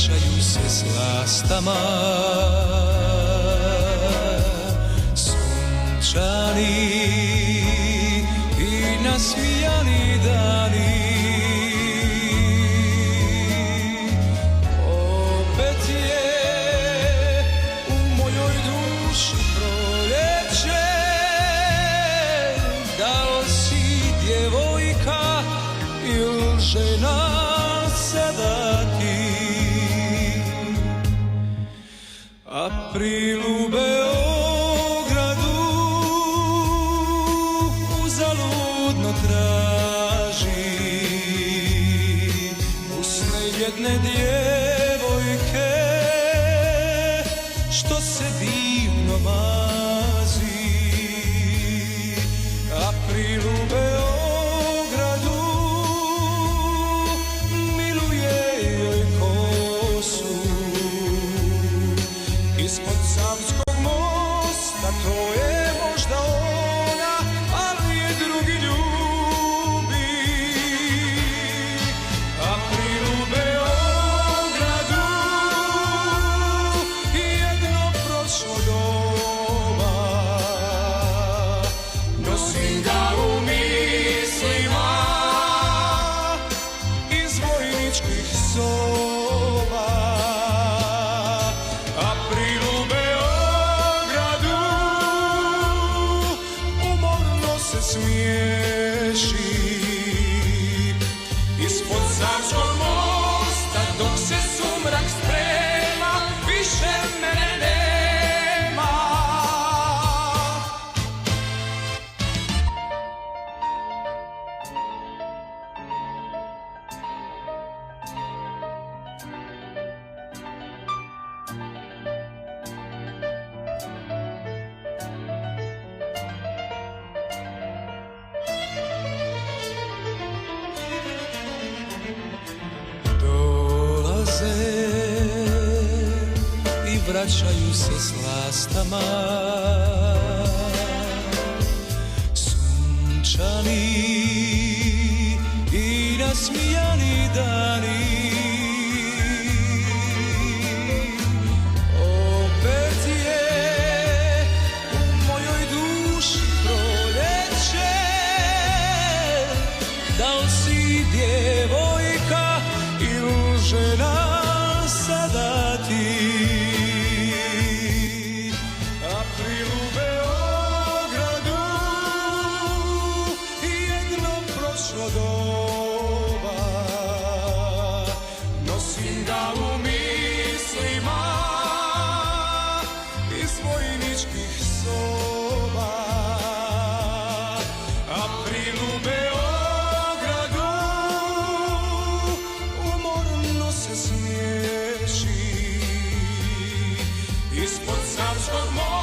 vraćaju se s lastama. Sunčani i nasmijani dani, opet je u mojoj duši proljeće. Da li si djevojka ili žena sada ti? April u Beogradu uzaludno traži usne jedne djevojke što se divno mazi. April u Beogradu miluje joj kosu ispod Savskog mosta. To je možda ona, ali je drugi ljubi. April u Beogradu, jedno prošlo doba, nosim ga u mislima iz vojničkih soba. April u Beogradu umorno se smiješi ispod Savskog mosta dok se sumrak sprema, više mene nema. Dolaze i vraćaju se s lastama. Sunčani i nasmijani dani, opet je u mojoj duši proljeće. Da li si djevojka ili žena sada ti? April u Beogradu, jedno prošlo doba, nosim ga u mislima iz vojničkih soba. April u Beogradu umorno se smiješi ispod Savskog mosta.